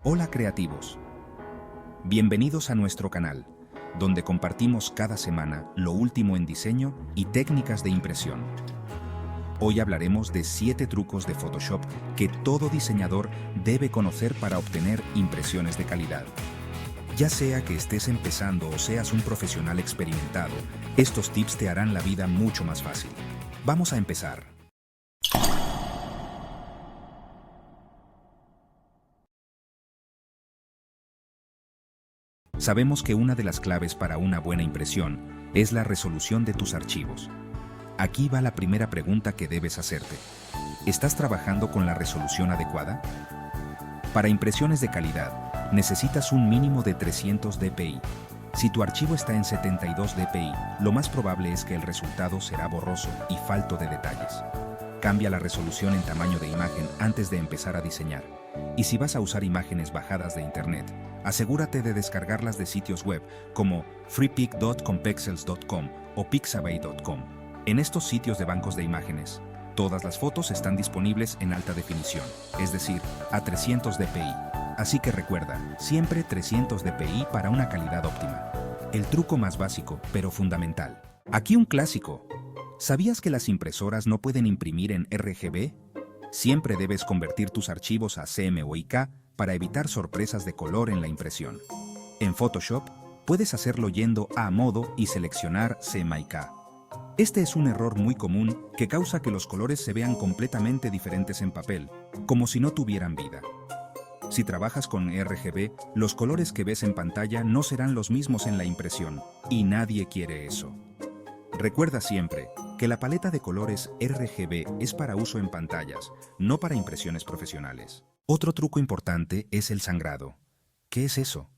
Hola creativos. Bienvenidos a nuestro canal, donde compartimos cada semana lo último en diseño y técnicas de impresión. Hoy hablaremos de 7 trucos de Photoshop que todo diseñador debe conocer para obtener impresiones de calidad. Ya sea que estés empezando o seas un profesional experimentado, estos tips te harán la vida mucho más fácil. Vamos a empezar. Sabemos que una de las claves para una buena impresión es la resolución de tus archivos. Aquí va la primera pregunta que debes hacerte. ¿Estás trabajando con la resolución adecuada? Para impresiones de calidad, necesitas un mínimo de 300 dpi. Si tu archivo está en 72 dpi, lo más probable es que el resultado será borroso y falto de detalles. Cambia la resolución en tamaño de imagen antes de empezar a diseñar. Y si vas a usar imágenes bajadas de internet, asegúrate de descargarlas de sitios web como freepik.compexels.com o pixabay.com. En estos sitios de bancos de imágenes, todas las fotos están disponibles en alta definición, es decir, a 300 dpi. Así que recuerda, siempre 300 dpi para una calidad óptima. El truco más básico, pero fundamental. Aquí un clásico. ¿Sabías que las impresoras no pueden imprimir en RGB? Siempre debes convertir tus archivos a CMYK para evitar sorpresas de color en la impresión. En Photoshop, puedes hacerlo yendo a modo y seleccionar CMYK. Este es un error muy común que causa que los colores se vean completamente diferentes en papel, como si no tuvieran vida. Si trabajas con RGB, los colores que ves en pantalla no serán los mismos en la impresión, y nadie quiere eso. Recuerda siempre que la paleta de colores RGB es para uso en pantallas, no para impresiones profesionales. Otro truco importante es el sangrado. ¿Qué es eso?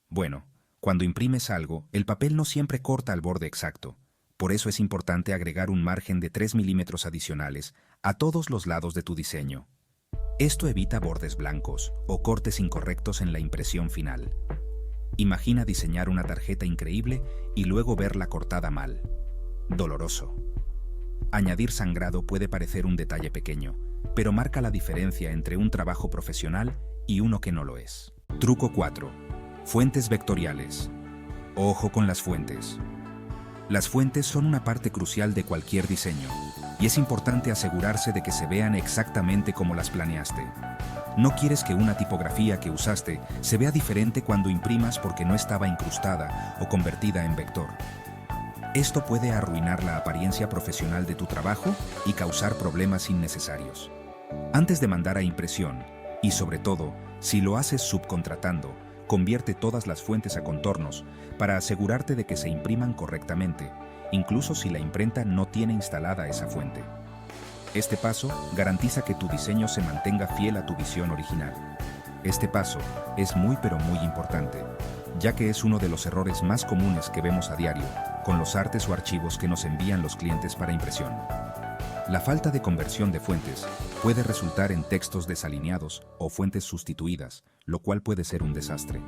Bueno, cuando imprimes algo, el papel no siempre corta al borde exacto. Por eso es importante agregar un margen de 3 milímetros adicionales a todos los lados de tu diseño. Esto evita bordes blancos o cortes incorrectos en la impresión final. Imagina diseñar una tarjeta increíble y luego verla cortada mal. Doloroso. Añadir sangrado puede parecer un detalle pequeño, pero marca la diferencia entre un trabajo profesional y uno que no lo es. Truco 4. Fuentes vectoriales. Ojo con las fuentes. Las fuentes son una parte crucial de cualquier diseño, y es importante asegurarse de que se vean exactamente como las planeaste. No quieres que una tipografía que usaste se vea diferente cuando imprimas porque no estaba incrustada o convertida en vector. Esto puede arruinar la apariencia profesional de tu trabajo y causar problemas innecesarios. Antes de mandar a impresión, y sobre todo, si lo haces subcontratando, convierte todas las fuentes a contornos para asegurarte de que se impriman correctamente, incluso si la imprenta no tiene instalada esa fuente. Este paso garantiza que tu diseño se mantenga fiel a tu visión original. Este paso es muy importante, ya que es uno de los errores más comunes que vemos a diario con los artes o archivos que nos envían los clientes para impresión. La falta de conversión de fuentes puede resultar en textos desalineados o fuentes sustituidas, lo cual puede ser un desastre.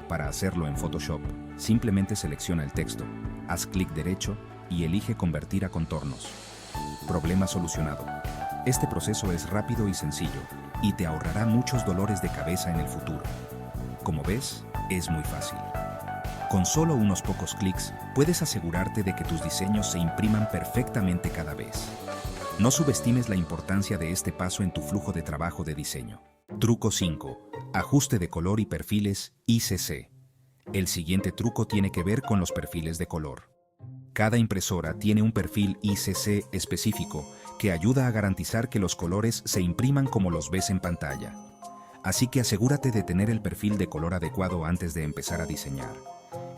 Para hacerlo en Photoshop, simplemente selecciona el texto, haz clic derecho y elige convertir a contornos. Problema solucionado. Este proceso es rápido y sencillo y te ahorrará muchos dolores de cabeza en el futuro. Como ves, es muy fácil. Con solo unos pocos clics, puedes asegurarte de que tus diseños se impriman perfectamente cada vez. No subestimes la importancia de este paso en tu flujo de trabajo de diseño. Truco 5. Ajuste de color y perfiles ICC. El siguiente truco tiene que ver con los perfiles de color. Cada impresora tiene un perfil ICC específico que ayuda a garantizar que los colores se impriman como los ves en pantalla. Así que asegúrate de tener el perfil de color adecuado antes de empezar a diseñar.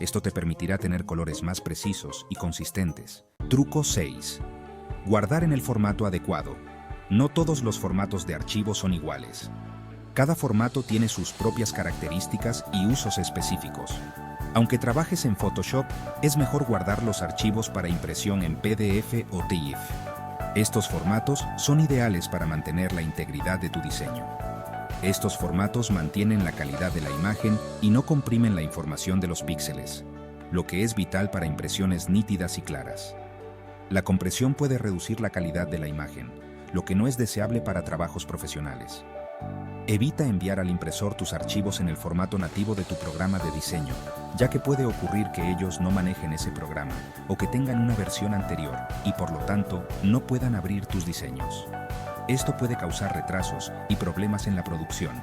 Esto te permitirá tener colores más precisos y consistentes. Truco 6. Guardar en el formato adecuado. No todos los formatos de archivo son iguales. Cada formato tiene sus propias características y usos específicos. Aunque trabajes en Photoshop, es mejor guardar los archivos para impresión en PDF o TIFF. Estos formatos son ideales para mantener la integridad de tu diseño. Estos formatos mantienen la calidad de la imagen y no comprimen la información de los píxeles, lo que es vital para impresiones nítidas y claras. La compresión puede reducir la calidad de la imagen, lo que no es deseable para trabajos profesionales. Evita enviar al impresor tus archivos en el formato nativo de tu programa de diseño, ya que puede ocurrir que ellos no manejen ese programa o que tengan una versión anterior y por lo tanto no puedan abrir tus diseños. Esto puede causar retrasos y problemas en la producción.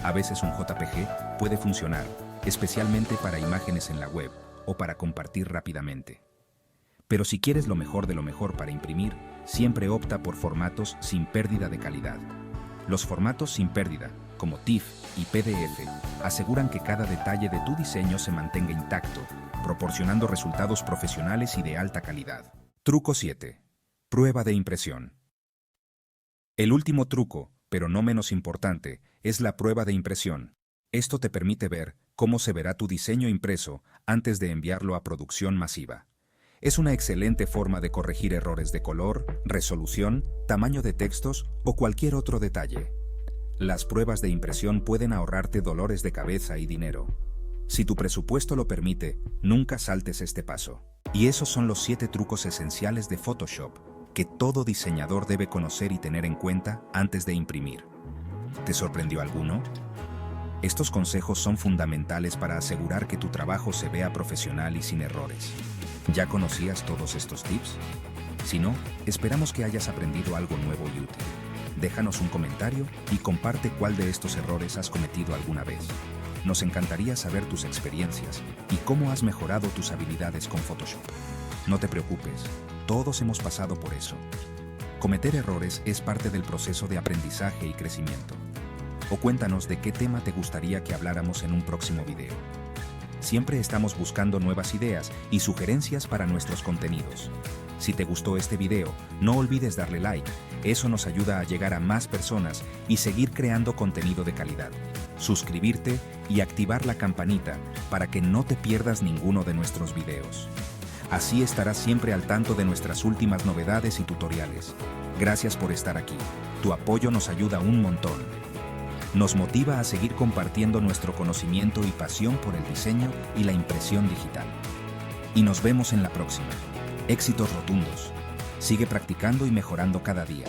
A veces un JPG puede funcionar, especialmente para imágenes en la web o para compartir rápidamente. Pero si quieres lo mejor de lo mejor para imprimir, siempre opta por formatos sin pérdida de calidad. Los formatos sin pérdida, como TIFF y PDF, aseguran que cada detalle de tu diseño se mantenga intacto, proporcionando resultados profesionales y de alta calidad. Truco 7. Prueba de impresión. El último truco, pero no menos importante, es la prueba de impresión. Esto te permite ver cómo se verá tu diseño impreso antes de enviarlo a producción masiva. Es una excelente forma de corregir errores de color, resolución, tamaño de textos o cualquier otro detalle. Las pruebas de impresión pueden ahorrarte dolores de cabeza y dinero. Si tu presupuesto lo permite, nunca saltes este paso. Y esos son los 7 trucos esenciales de Photoshop que todo diseñador debe conocer y tener en cuenta antes de imprimir. ¿Te sorprendió alguno? Estos consejos son fundamentales para asegurar que tu trabajo se vea profesional y sin errores. ¿Ya conocías todos estos tips? Si no, esperamos que hayas aprendido algo nuevo y útil. Déjanos un comentario y comparte cuál de estos errores has cometido alguna vez. Nos encantaría saber tus experiencias y cómo has mejorado tus habilidades con Photoshop. No te preocupes, todos hemos pasado por eso. Cometer errores es parte del proceso de aprendizaje y crecimiento. O cuéntanos de qué tema te gustaría que habláramos en un próximo video. Siempre estamos buscando nuevas ideas y sugerencias para nuestros contenidos. Si te gustó este video, no olvides darle like. Eso nos ayuda a llegar a más personas y seguir creando contenido de calidad. Suscribirte y activar la campanita para que no te pierdas ninguno de nuestros videos. Así estarás siempre al tanto de nuestras últimas novedades y tutoriales. Gracias por estar aquí. Tu apoyo nos ayuda un montón. Nos motiva a seguir compartiendo nuestro conocimiento y pasión por el diseño y la impresión digital. Y nos vemos en la próxima. Éxitos rotundos. Sigue practicando y mejorando cada día.